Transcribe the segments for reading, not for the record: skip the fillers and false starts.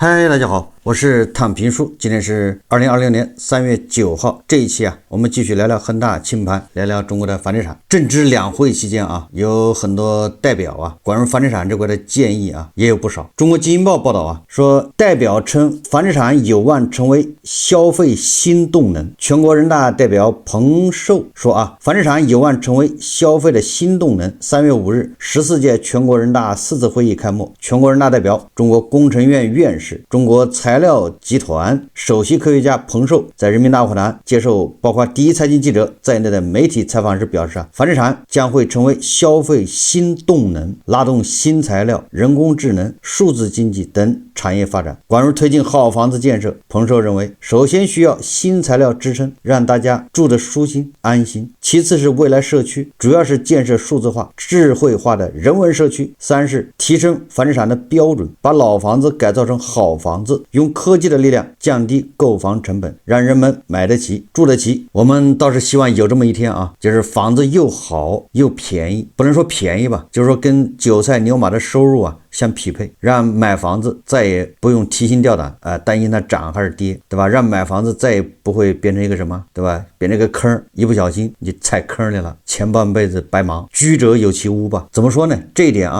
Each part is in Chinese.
嗨，大家好，我是躺平叔，今天是2020年3月9号。这一期我们继续聊聊恒大清盘，聊聊中国的房地产。正值两会期间有很多代表关于房地产这块的建议也有不少。中国经济报报道说，代表称房地产有望成为消费新动能。全国人大代表彭寿说房地产有望成为消费的新动能。3月5日，14届全国人大4次会议开幕，全国人大代表、中国工程院院士、中国材料集团首席科学家彭寿在人民大会堂接受包括第一财经记者在内的媒体采访时表示房地产将会成为消费新动能，拉动新材料、人工智能、数字经济等产业发展。关于推进好房子建设，彭寿认为，首先需要新材料支撑，让大家住得舒心安心；其次是未来社区，主要是建设数字化、智慧化的人文社区；三是提升房地产的标准，把老房子改造成好房子，用科技的力量降低购房成本，让人们买得起住得起。我们倒是希望有这么一天就是房子又好又便宜，不能说便宜吧，就是说跟韭菜牛马的收入相匹配，让买房子再也不用提心吊胆担心它涨还是跌，对吧？让买房子再也不会变成一个什么，对吧？变成一个坑，一不小心你就踩坑里了，前半辈子白忙，居者有其屋吧。怎么说呢？这一点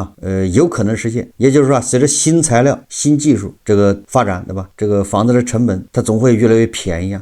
有可能实现。也就是说，随着新材料、新技术这个发展，对吧？这个房子的成本它总会越来越便宜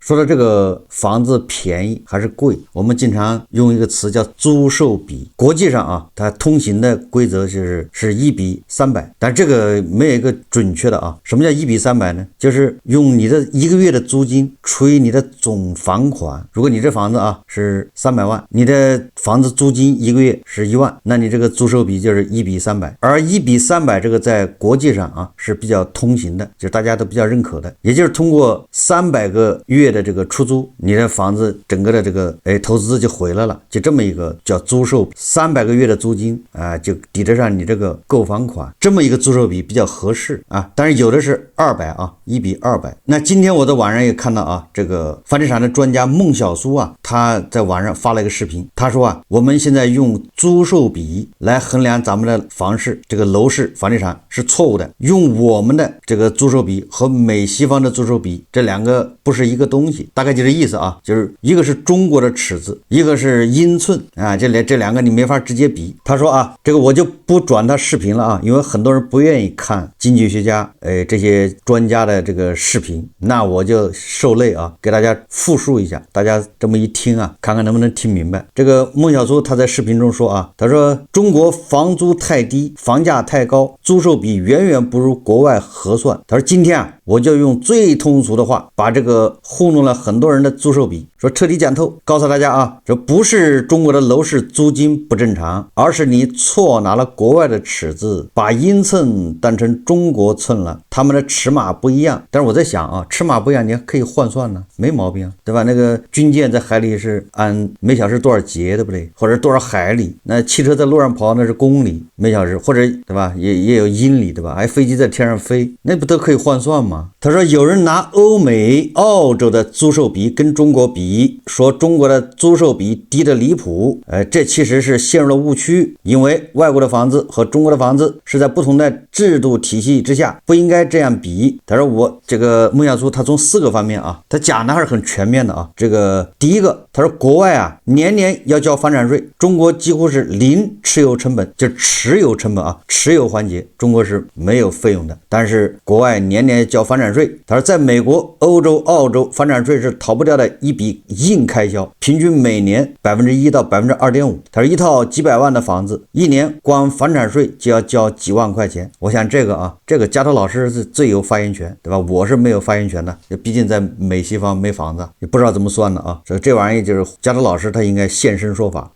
说到这个房子便宜还是贵，我们经常用一个词叫租售比。国际上它通行的规则是1比300，但这个没有一个准确的什么叫1比300呢？就是用你的一个月的租金除以你的总房款。如果你这房子是300万，你的房子租金一个月是1万，那你这个租售比就是1比300。而1比300这个在国际上是比较通行的，就是大家都比较认可的，也就是通过300个月的这个出租，你的房子整个的这个投资就回来了，就这么一个叫租售，300个月的租金就抵得上你这个购房款，这么一个租售比比较合适但是有的是2001比200。那今天我在网上也看到这个房地产的专家孟小苏他在网上发了一个视频，他说我们现在用租售比来衡量咱们的房市，这个楼市房地产是错误的，用我们的这个租售比和美西方的租售比，这两个不是一个东西。大概就这意思就是一个是中国的尺子，一个是英寸这两个你没法直接比。他说这个我就不转他视频了因为很多人不愿意看经济学家这些专家的这个视频，那我就受累给大家复述一下，大家这么一听看看能不能听明白。这个孟小苏他在视频中说他说中国房租太低，房价太高，租售比远远不如国外合算。他说今天我就用最通俗的话把这个糊弄了很多人的租售比说彻底讲透，告诉大家这不是中国的楼市租金不正常，而是你错拿了国外的尺子，把英寸当成中国寸了，他们的尺码不一样。但是我在想尺码不一样你还可以换算呢，没毛病对吧？那个军舰在海里是按每小时多少节，对不对？或者多少海里，那汽车在路上跑那是公里每小时，或者对吧也有英里对吧？飞机在天上飞，那不都可以换算吗？他说有人拿欧美澳洲的租售比跟中国比，说中国的租售比低得离谱，这其实是陷入了误区，因为外国的房子和中国的房子是在不同的制度体系之下，不应该这样比。他说我这个孟小苏他从4个方面他讲的还是很全面的这个第一个，他说国外年年要交房产税，中国几乎是零持有成本，就持有成本持有环节中国是没有费用的，但是国外年年交房产税。他说在美国、欧洲、澳洲，房产税是逃不掉的一笔硬开销，平均每年1%到2.5%。他说一套几百万的房子，一年光房产税就要交几万块钱。我想这个加头老师是最有发言权，对吧？我是没有发言权的，毕竟在美西方没房子，也不知道怎么算的这玩意就是加头老师他应该现身说法。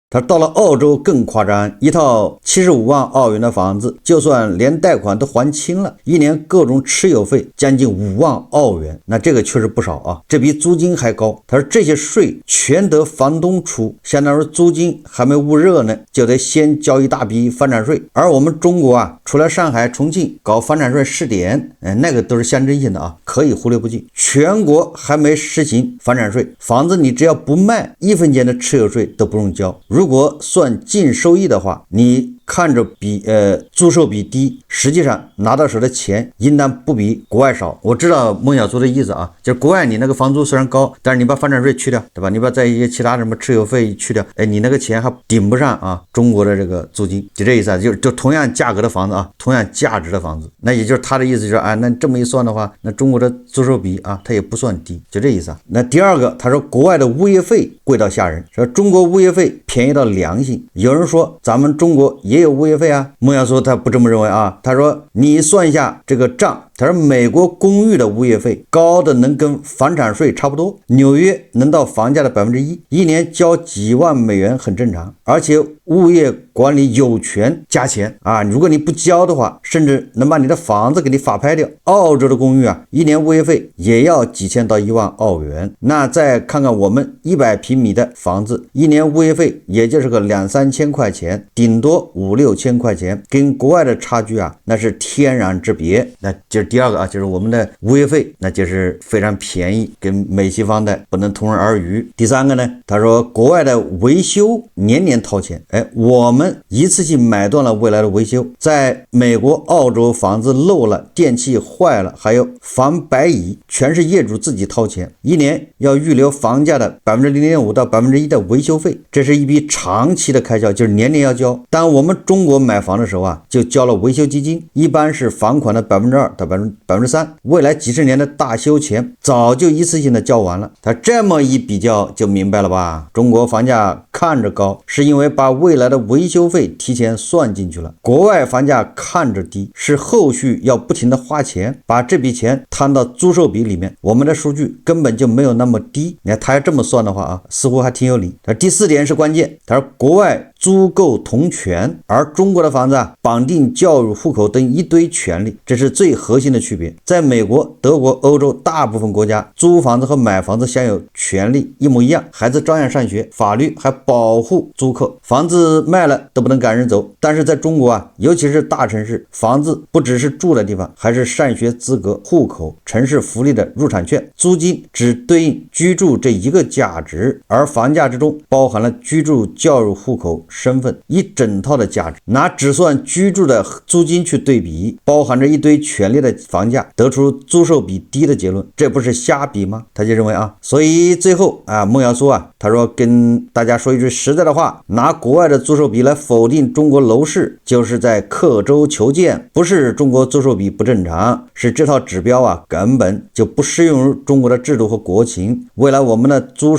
他到了澳洲更夸张，一套75万澳元的房子，就算连贷款都还清了，一年各种持有费将近5万澳元，那这个确实不少这比租金还高。他说这些税全得房东出，相当于租金还没捂热呢，就得先交一大笔房产税。而我们中国除了上海、重庆搞房产税试点，那个都是象征性的可以忽略不计。全国还没实行房产税，房子你只要不卖，1分钱的持有税都不用交。如果算净收益的话，你看着比租售比低，实际上拿到手的钱应当不比国外少。我知道孟小租的意思啊，就是国外你那个房租虽然高，但是你把房产税去掉，对吧？你把在一些其他什么持有费去掉，你那个钱还顶不上啊中国的这个租金，就这意思啊，就同样价格的房子啊，同样价值的房子，那也就是他的意思就是那这么一算的话，那中国的租售比啊，它也不算低，就这意思啊。那第二个，他说国外的物业费贵到吓人，说中国物业费便宜到良心。有人说咱们中国也有物业费啊，孟小租他不这么认为啊，他说你算一下这个账。他说美国公寓的物业费高的能跟房产税差不多，纽约能到房价的 1%， 一年交几万美元很正常，而且物业管理有权加钱啊，如果你不交的话，甚至能把你的房子给你法拍掉。澳洲的公寓啊，一年物业费也要几千到1万澳元。那再看看我们100平米的房子，一年物业费也就是个2-3千块钱，顶多5-6千块钱，跟国外的差距啊，那是天壤之别。那就是第二个啊，就是我们的物业费那就是非常便宜，跟美西方的不能同日而语。第三个呢，他说国外的维修年年掏钱，我们一次性买断了未来的维修，在美国澳洲房子漏了，电器坏了，还有防白蚁，全是业主自己掏钱，一年要预留房价的 0.5% 到 1% 的维修费，这是一笔长期的开销，就是年年要交。当我们中国买房的时候啊，就交了维修基金，一般是房款的 2%到 3%， 未来几十年的大修钱早就一次性的交完了。他这么一比较就明白了吧，中国房价看着高，是因为把未来的维修费提前算进去了，国外房价看着低，是后续要不停的花钱把这笔钱摊到租售比里面，我们的数据根本就没有那么低。你看他要这么算的话啊，似乎还挺有理。第四点是关键，他说国外租购同权，而中国的房子啊绑定教育、户口等一堆权利，这是最核心的区别。在美国、德国、欧洲大部分国家，租房子和买房子享有权利一模一样，孩子照样上学，法律还保护租客，房子卖了都不能赶人走。但是在中国啊，尤其是大城市，房子不只是住的地方，还是上学资格、户口、城市福利的入场券，租金只对应居住这一个价值，而房价之中包含了居住、教育、户口、身份一整套的价值，拿只算居住的租金去对比，包含着一堆权利的房价，得出租售比低的结论，这不是瞎比吗？他就认为啊，所以最后啊，孟小租啊，他说跟大家说一句实在的话，拿国外的租售比来否定中国楼市，就是在刻舟求剑，不是中国租售比不正常，是这套指标啊根本就不适用于中国的制度和国情。未来我们的租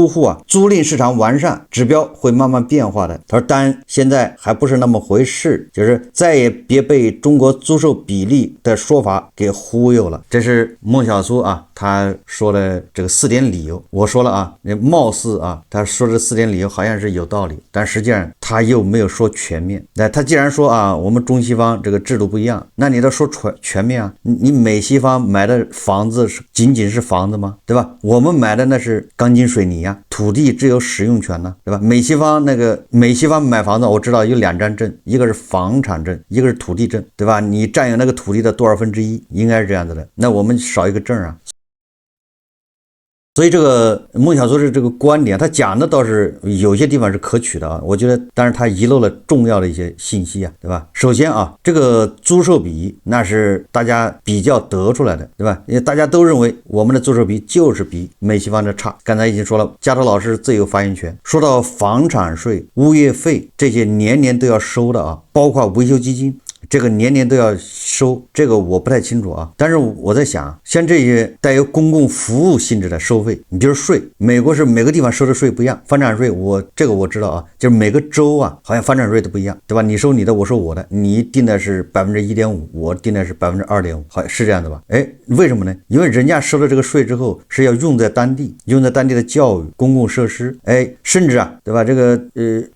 户啊，租赁市场完善，指标会慢慢变化的。他说但现在还不是那么回事，就是再也别被中国租售比例的说法给忽悠了。这是孟小租啊，他说的这个4点理由。我说了啊，貌似啊他说这4点理由好像是有道理，但实际上他又没有说全面。那他既然说啊我们中西方这个制度不一样，那你得说全面啊。你美西方买的房子仅仅是房子吗？对吧？我们买的那是钢筋水泥啊，土地只有使用权呢，对吧？美西方买房子我知道有2张证，一个是房产证，一个是土地证，对吧？你占有那个土地的多少1/2，应该是这样子的，那我们少一个证啊。所以这个孟小租的这个观点，他讲的倒是有些地方是可取的啊，我觉得，但是他遗漏了重要的一些信息啊，对吧？首先啊，这个租售比那是大家比较得出来的，对吧？因为大家都认为我们的租售比就是比美西方的差。刚才已经说了，加州老师自有发言权。说到房产税、物业费这些年年都要收的啊，包括维修基金。这个年年都要收，这个我不太清楚啊。但是我在想，像这些带有公共服务性质的收费，你比如税，美国是每个地方收的税不一样，房产税这个我知道啊，就是每个州啊，好像房产税都不一样，对吧？你收你的，我收我的，你定的是 1.5%， 我定的是 2.5%， 好像是这样的吧？为什么呢？因为人家收了这个税之后是要用在当地的教育、公共设施，甚至啊，对吧？这个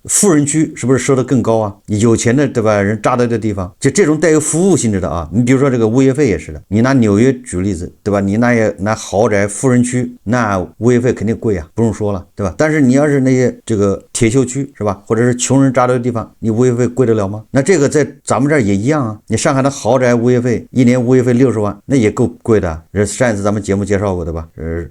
富人区是不是收的更高啊？有钱的，对吧？人扎在这地方。就这种带有服务性质的啊，你比如说这个物业费也是的，你拿纽约举例子，对吧？你拿豪宅富人区，那物业费肯定贵啊，不用说了，对吧？但是你要是那些这个铁锈区是吧，或者是穷人扎堆的地方，你物业费贵得了吗？那这个在咱们这儿也一样啊，你上海的豪宅物业费一年物业费60万，那也够贵的。上一次咱们节目介绍过的吧，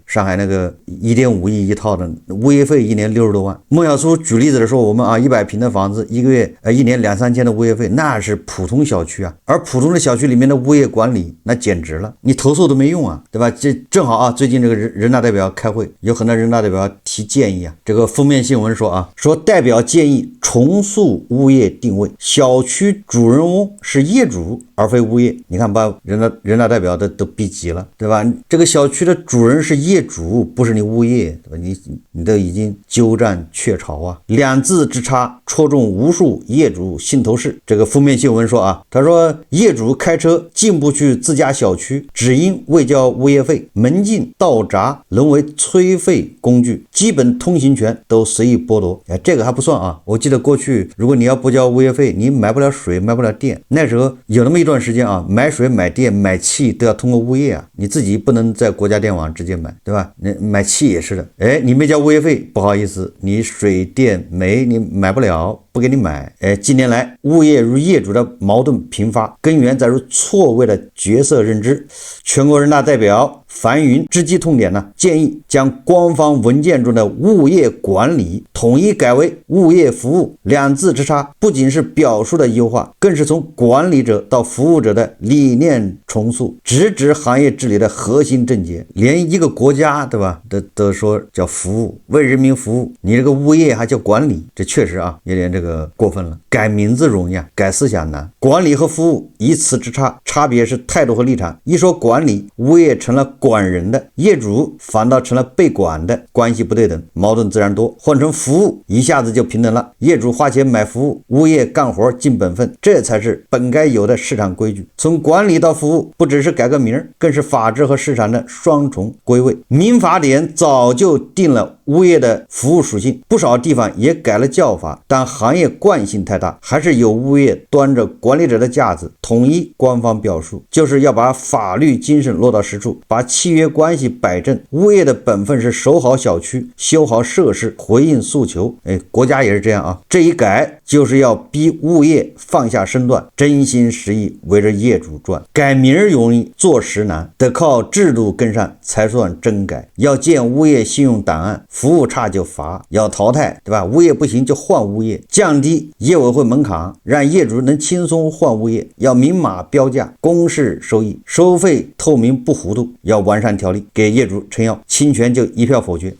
上海那个1.5亿一套的物业费一年60多万。孟小苏举例子的时候，我们100平的房子一年2-3千的物业费，那是普通小区啊，而普通的小区里面的物业管理那简直了，你投诉都没用啊，对吧？这正好啊，最近这个人大代表开会，有很多人大代表提建议啊，这个封面新闻说代表建议重塑物业定位，小区主人翁是业主而非物业。你看把人大代表都逼急了，对吧？这个小区的主人是业主，不是你物业，对吧？你都已经鸠占鹊巢啊，两字之差戳中无数业主心头事。这个封面新闻说他说业主开车进不去自家小区，只因未交物业费，门禁道闸沦为催费工具，基本通行权都随意剥夺。这个还不算啊，我记得过去如果你要不交物业费，你买不了水买不了电，那时候有那么一段时间买水买电买气都要通过物业啊，你自己不能在国家电网直接买，对吧？你买气也是的，你没交物业费，不好意思，你水电煤你买不了，不给你买。近年来物业与业主的矛盾频发，根源在于错位的角色认知。全国人大代表樊云直击痛点建议将官方文件中的物业管理统一改为物业服务，两字之差不仅是表述的优化，更是从管理者到服务者的理念重塑，直指行业治理的核心症结。连一个国家对吧都说叫服务，为人民服务，你这个物业还叫管理，这确实有点这个过分了。改名字容易改思想难，管理和服务一词之差别是态度和立场。一说管理，物业成了管人的，业主反倒成了被管的，关系不对等，矛盾自然多。换成服务，一下子就平等了，业主花钱买服务，物业干活尽本分，这才是本该有的市场规矩。从管理到服务，不只是改个名，更是法治和市场的双重归位。民法典早就定了物业的服务属性，不少地方也改了叫法，但行业惯性太大，还是有物业端着管理者的架子，统一官方表述，就是要把法律精神落到实处，把契约关系摆正。物业的本分是守好小区，修好设施，回应诉求。国家也是这样这一改就是要逼物业放下身段，真心实意围着业主转。改名容易做实难，得靠制度跟上才算真改。要建物业信用档案，服务差就罚，要淘汰，对吧？物业不行就换物业，降低业委会门槛，让业主能轻松换物业。要明码标价，公示收益，收费透明不糊涂。要完善条例，给业主撑腰，侵权就一票否决。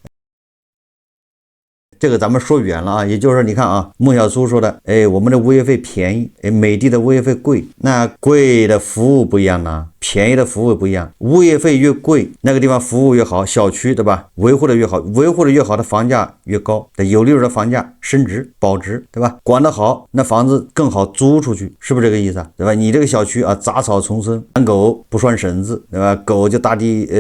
这个咱们说远了也就是说你看孟小苏说的我们的物业费便宜，美的的物业费贵，那贵的服务不一样呢，便宜的服务不一样。物业费越贵，那个地方服务越好，小区对吧维护的越好，维护的越好的房价越高，有利润的房价升值保值，对吧？管得好，那房子更好租出去，是不是这个意思对吧？你这个小区杂草丛生，养狗不拴绳子，对吧？狗就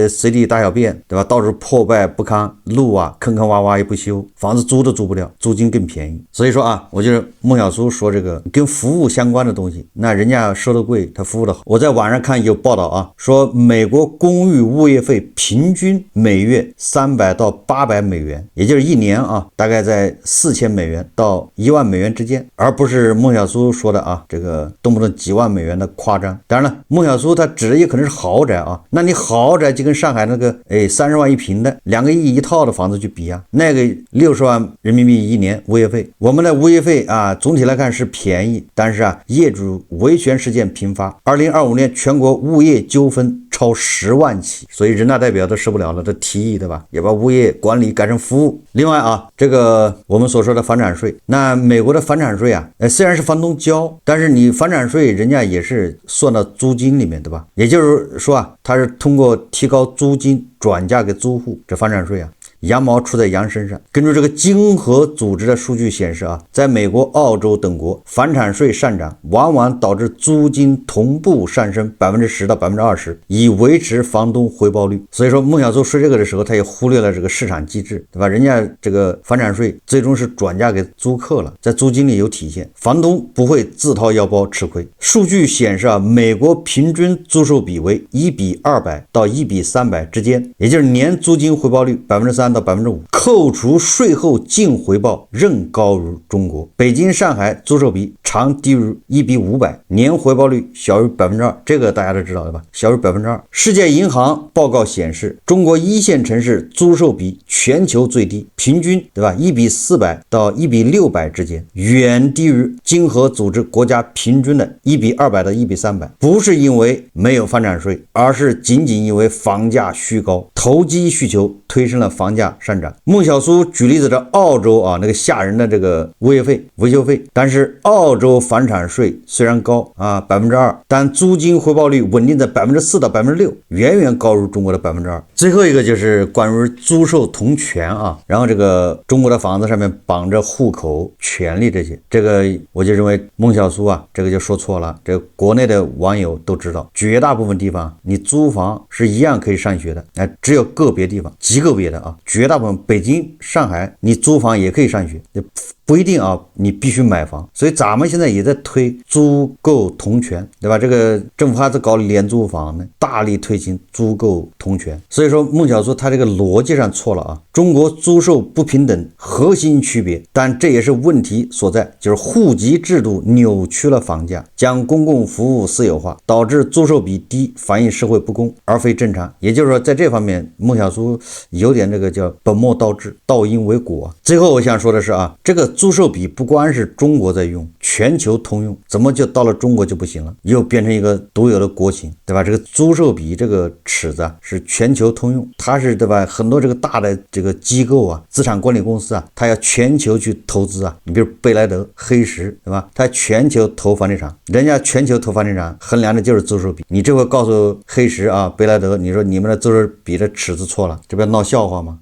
随地大小便，对吧？到处破败不堪，路坑坑洼洼也不修，房子租都租不了，租金更便宜。所以说我觉得孟小苏说这个跟服务相关的东西，那人家收的贵，他服务的好。我在网上看有报道说美国公寓物业费平均每月300到800美元，也就是一年大概在4000美元到1万美元之间，而不是孟小苏说的这个动不动几万美元的夸张。当然了，孟小苏他指的也可能是豪宅那你豪宅就跟上海那个30万一平的2个亿一套的房子去比那个60万人民币一年物业费。我们的物业费总体来看是便宜，但是业主维权事件频发。2025年全国物业纠纷超10万起，所以人大代表都受不了了，这提议对吧，也把物业管理改成服务。另外这个我们所说的房产税，那美国的房产税虽然是房东交，但是你房产税人家也是算到租金里面对吧？也就是说它是通过提高租金转嫁给租户，这房产税羊毛出在羊身上。根据这个经合组织的数据显示在美国、澳洲等国，房产税上涨往往导致租金同步上升10%到20%，以维持房东回报率。所以说孟小苏说这个的时候，他也忽略了这个市场机制，对吧？人家这个房产税最终是转嫁给租客了，在租金里有体现，房东不会自掏腰包吃亏。数据显示美国平均租售比为1:200到1:300之间，也就是年租金回报率3%。3%到5%，扣除税后净回报仍高于中国。北京、上海租售比常低于1比500，年回报率小于2%，这个大家都知道对吧？小于2%。世界银行报告显示，中国一线城市租售比全球最低，平均对吧？1比400到1比600之间，远低于经合组织国家平均的1比200到1比300。不是因为没有房产税，而是仅仅因为房价虚高，投机需求推升了房价上涨。孟小苏举例子的澳洲那个吓人的这个维修费，但是澳洲房产税虽然高2%，但租金回报率稳定在4%到6%，远远高于中国的2%。最后一个就是关于租售同权然后这个中国的房子上面绑着户口、权利这些，这个我就认为孟小苏这个就说错了。这个国内的网友都知道，绝大部分地方你租房是一样可以上学的，只有个别地方，极个别的绝大部分北京、上海你租房也可以上学，不一定你必须买房。所以咱们现在也在推租购同权，对吧？这个政府还在搞廉租房呢，大力推行租购同权。所以说孟小苏他这个逻辑上错了中国租售不平等核心区别，但这也是问题所在，就是户籍制度扭曲了房价，将公共服务私有化，导致租售比低，反映社会不公而非正常。也就是说在这方面孟小苏有点这个叫本末倒置，倒因为果。最后我想说的是这个租售比不光是中国在用，全球通用，怎么就到了中国就不行了？又变成一个独有的国情，对吧？这个租售比这个尺子是全球通用，它是对吧？很多这个大的这个机构资产管理公司它要全球去投资你比如贝莱德、黑石，对吧？它全球投房地产，人家全球投房地产衡量的就是租售比。你这回告诉黑石贝莱德，你说你们的租售比的尺子错了，这不要闹笑话吗？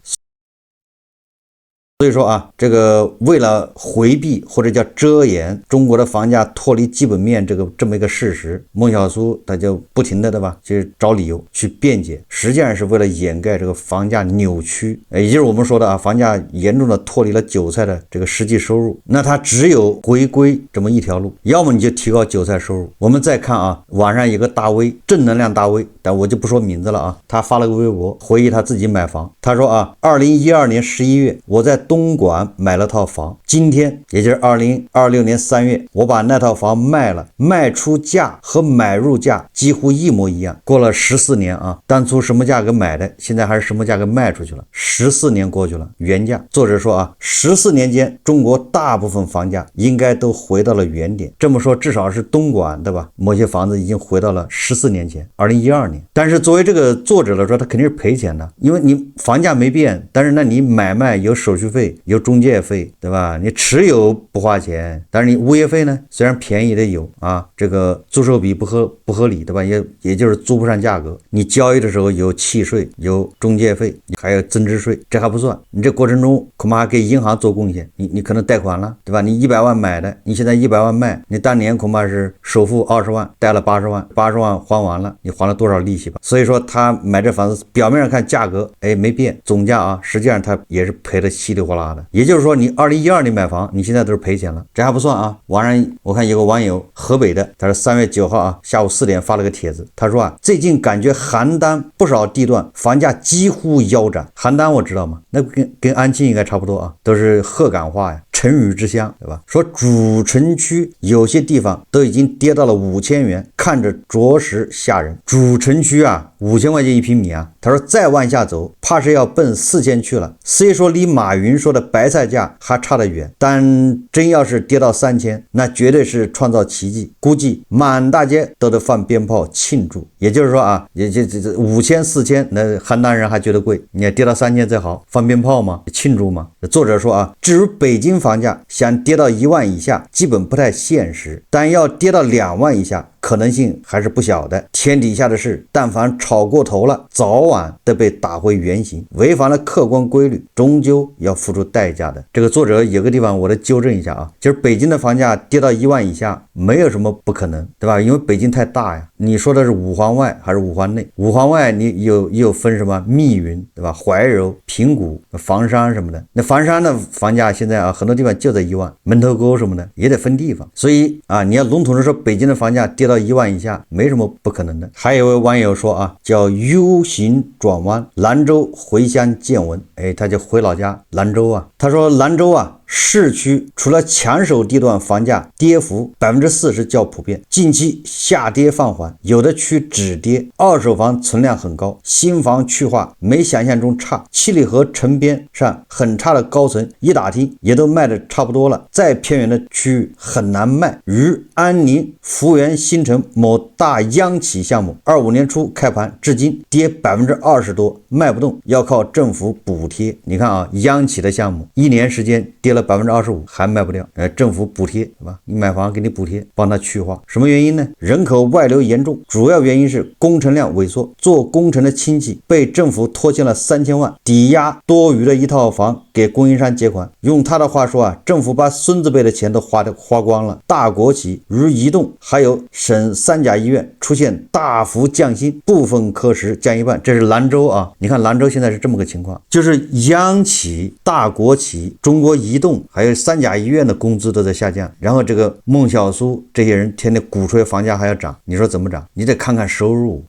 所以说这个为了回避或者叫遮掩中国的房价脱离基本面这么一个事实，孟小苏他就不停的对吧，就是找理由去辩解，实际上是为了掩盖这个房价扭曲，也就是我们说的房价严重的脱离了韭菜的这个实际收入。那它只有回归这么一条路，要么你就提高韭菜收入。我们再看网上有个大 V， 正能量大 V， 但我就不说名字了他发了个微博回忆他自己买房，他说2012年11月我在东莞买了套房，今天也就是2026年3月我把那套房卖了，卖出价和买入价几乎一模一样。过了14年当初什么价格买的，现在还是什么价格卖出去了，14年过去了，原价。作者说14年间中国大部分房价应该都回到了原点，这么说至少是东莞对吧，某些房子已经回到了14年前2012年。但是作为这个作者来说，他肯定是赔钱的，因为你房价没变，但是那你买卖有手续费，有中介费，对吧？你持有不花钱，但是你物业费呢，虽然便宜的有这个租售比不合理，对吧？也就是租不上价格。你交易的时候有契税，有中介费，还有增值税，这还不算，你这过程中恐怕还给银行做贡献，你可能贷款了，对吧？你100万买的，你现在100万卖，你当年恐怕是首付20万，贷了80万，80万还完了，你还了多少利息吧？所以说他买这房子表面上看价格没变，总价实际上他也是赔得稀里哗啦的。也就是说你2012年买房，你现在都是赔钱了，这还不算网上我看有个网友河北的，他是3月9号下午4点发了个帖子，他说最近感觉邯郸不少地段房价几乎腰斩。邯郸我知道吗？那跟安庆应该差不多都是鹤岗话呀，成语之乡，对吧？说主城区有些地方都已经跌到了5000元，看着着实吓人。主城区5000块钱一平米他说再往下走怕是要奔4000去了。虽说离马云说的白菜价还差得远，但真要是跌到3000，那绝对是创造奇迹，估计满大街都得放鞭炮庆祝。也就是说也这5000、4000，那邯郸人还觉得贵，你要跌到3000最好，放鞭炮吗？庆祝吗？作者说至于北京房价想跌到1万以下基本不太现实，但要跌到2万以下可能性还是不小的。天底下的事但凡炒过头了，早晚得被打回原形，违反了客观规律终究要付出代价的。这个作者有个地方我得纠正一下就是北京的房价跌到1万以下没有什么不可能，对吧？因为北京太大呀。你说的是五环外还是五环内？五环外你有分什么密云，对吧？怀柔、平谷、房山什么的，那房山的房价现在很多地方就在1万，门头沟什么的也得分地方。所以你要笼统的说北京的房价跌到到1万以下，没什么不可能的。还有一位网友说啊，叫 U 型转弯，兰州回乡见闻，他就回老家兰州啊。他说兰州啊，市区除了抢手地段房价跌幅40%较普遍，近期下跌放缓，有的区止跌，二手房存量很高，新房去化没想象中差。七里河城边上很差的高层，一打听也都卖的差不多了，再偏远的区域很难卖。如安宁福源新城某大央企项目，25年初开盘至今跌20%多，卖不动，要靠政府补贴。你看啊，央企的项目1年时间跌了25%，还卖不掉，政府补贴，对吧？你买房给你补贴，帮他去化。什么原因呢？人口外流严重，主要原因是工程量萎缩，做工程的亲戚被政府拖欠了3000万，抵押多余的一套房给供应商借款。用他的话说啊，政府把孙子辈的钱都花光了。大国企如移动还有省3甲医院出现大幅降薪，部分科室降一半，这是兰州啊。你看兰州现在是这么个情况，就是央企、大国企、中国移动还有3甲医院的工资都在下降，然后这个孟晓苏这些人天天鼓吹房价还要涨，你说怎么涨？你得看看收入。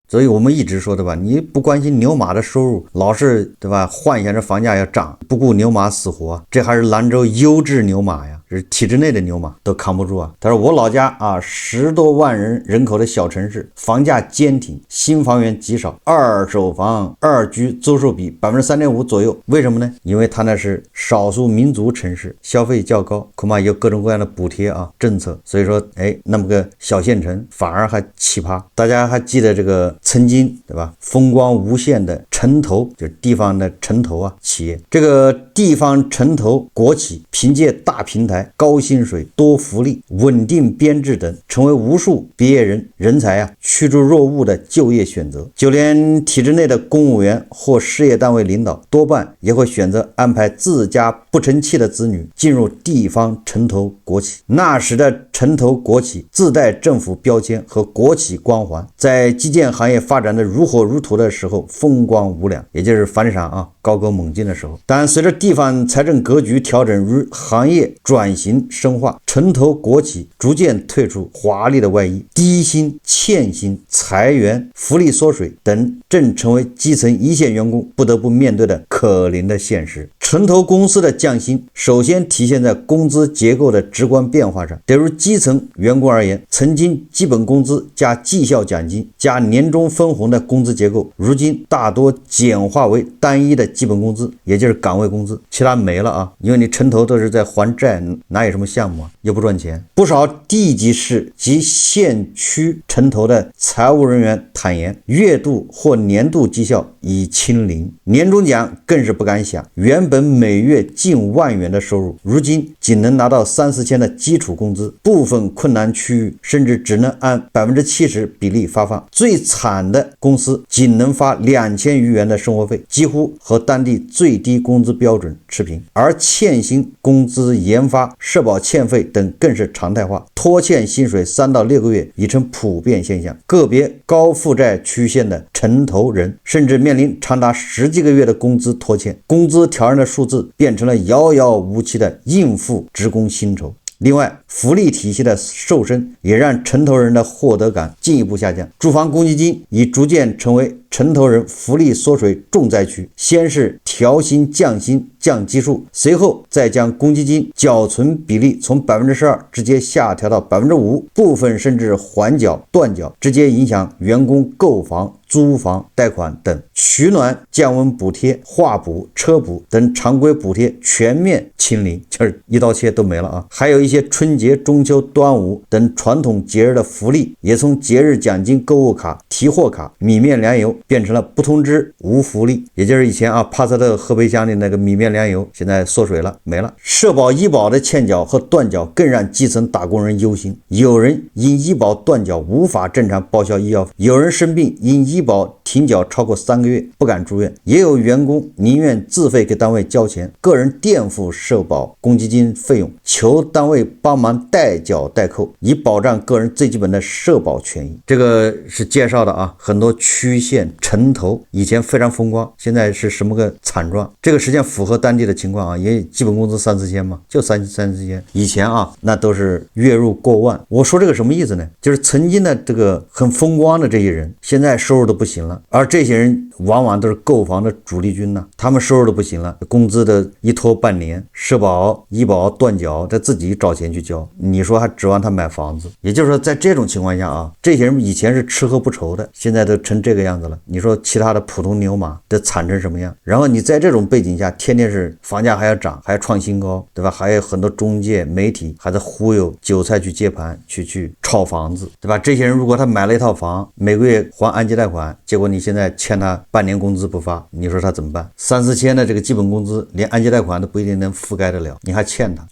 所以我们一直说的吧，你不关心牛马的收入，老是对吧，幻想着房价要涨，不顾牛马死活，这还是兰州优质牛马呀，是体制内的牛马都扛不住啊。他说我老家啊，10多万人口的小城市，房价坚挺，新房源极少，二手房二居租售比3.5%左右。为什么呢？因为它那是少数民族城市，消费较高，恐怕有各种各样的补贴啊政策，所以说那么个小县城反而还奇葩。大家还记得这个曾经对吧，风光无限的城投，就是地方的城投啊企业，这个地方城投国企凭借大平台、高薪水、多福利、稳定编制等，成为无数毕业人才啊趋之若鹜的就业选择。就连体制内的公务员或事业单位领导，多半也会选择安排自家不成器的子女进入地方城投国企。那时的城投国企自带政府标签和国企光环，在基建行业发展的如火如荼的时候风光无两，也就是房地产啊高歌猛进的时候。但随着地方财政格局调整，如行业转型深化，城投国企逐渐退出华丽的外衣，低薪、欠薪、裁员、福利缩水等正成为基层一线员工不得不面对的可怜的现实。城投公司的降薪首先体现在工资结构的直观变化上。对于基层员工而言，曾经基本工资加绩效奖金加年终分红的工资结构，如今大多简化为单一的基本工资，也就是岗位工资，其他没了啊，因为你城投都是在还债，哪有什么项目啊，又不赚钱。不少地级市及县区城投的财务人员坦言，月度或年度绩效已清零，年终奖更是不敢想。原本每月近万元的收入，如今仅能拿到3-4千的基础工资，部分困难区域甚至只能按70%比例发放。最惨的公司仅能发2000余元的生活费，几乎和当地最低工资标准持平。而欠薪、工资、研发、社保欠费等更是常态化，拖欠薪水3到6个月已成普遍现象。个别高负债曲线的城投人甚至面临长达10几个月的工资拖欠，工资调整的数字变成了遥遥无期的应付职工薪酬。另外，福利体系的瘦身也让城投人的获得感进一步下降。住房公积金已逐渐成为城投人福利缩水重灾区，先是调薪降薪降基数，随后再将公积金缴存比例从12%直接下调到5%，部分甚至缓缴断缴，直接影响员工购房、租房、贷款等。取暖降温补贴、话补、车补等常规补贴全面清零，就是一刀切都没了啊！还有一些春节、中秋、端午等传统节日的福利，也从节日奖金、购物卡、提货卡、米面粮油变成了不通知无福利，也就是以前啊帕萨特喝杯箱的那个米面粮油，现在缩水了，没了。社保医保的欠缴和断缴更让基层打工人忧心，有人因医保断缴无法正常报销医药费，有人生病因医保停缴超过3个月不敢住院，也有员工宁愿自费给单位交钱，个人垫付社保公积金费用，求单位帮忙代缴代扣，以保障个人最基本的社保权益。这个是介绍的啊，很多区县城头以前非常风光，现在是什么个惨状？这个实际上符合当地的情况啊，也基本工资3、4千嘛，就3、4千。以前啊，那都是月入过万。我说这个什么意思呢？就是曾经的这个很风光的这些人，现在收入都不行了，而这些人往往都是购房的主力军呢，他们收入都不行了，工资的一拖半年，社保、医保断缴，他自己找钱去交，你说还指望他买房子？也就是说，在这种情况下啊，这些人以前是吃喝不愁的，现在都成这个样子了。你说其他的普通牛马得惨成什么样？然后你在这种背景下，天天是房价还要涨，还要创新高，对吧？还有很多中介媒体还在忽悠韭菜去接盘，去炒房子，对吧？这些人如果他买了一套房，每个月还按揭贷款，结果你现在欠他半年工资不发，你说他怎么办？3、4千的这个基本工资，连按揭贷款都不一定能覆盖得了，你还欠他。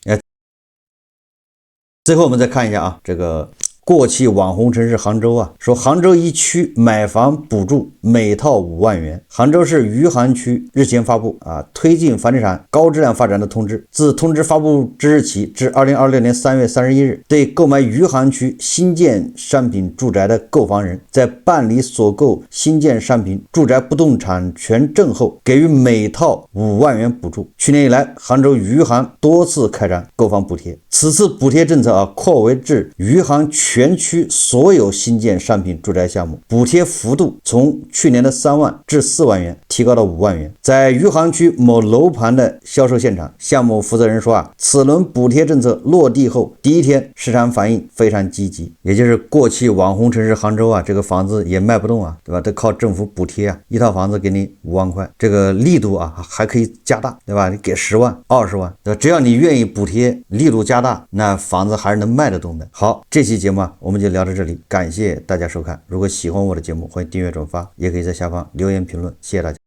最后我们再看一下啊，这个过气网红城市杭州啊，说杭州一区买房补助每套5万元。杭州市余杭区日前发布推进房地产高质量发展的通知，自通知发布之日起至2026年3月31日，对购买余杭区新建商品住宅的购房人，在办理所购新建商品住宅不动产权证后，给予每套5万元补助。去年以来，杭州余杭多次开展购房补贴，此次补贴政策扩为至余杭全区所有新建商品住宅项目，补贴幅度从去年的3万至4万元提高到5万元。在余杭区某楼盘的销售现场，项目负责人说此轮补贴政策落地后第一天市场反应非常积极。也就是过气网红城市杭州这个房子也卖不动对吧？得靠政府补贴一套房子给你5万块，这个力度还可以加大，对吧？你给10万、20万，对吧？只要你愿意补贴，力度加大，那房子还是能卖得动的。好，这期节目我们就聊到这里，感谢大家收看。如果喜欢我的节目，欢迎订阅转发，也可以在下方留言评论，谢谢大家。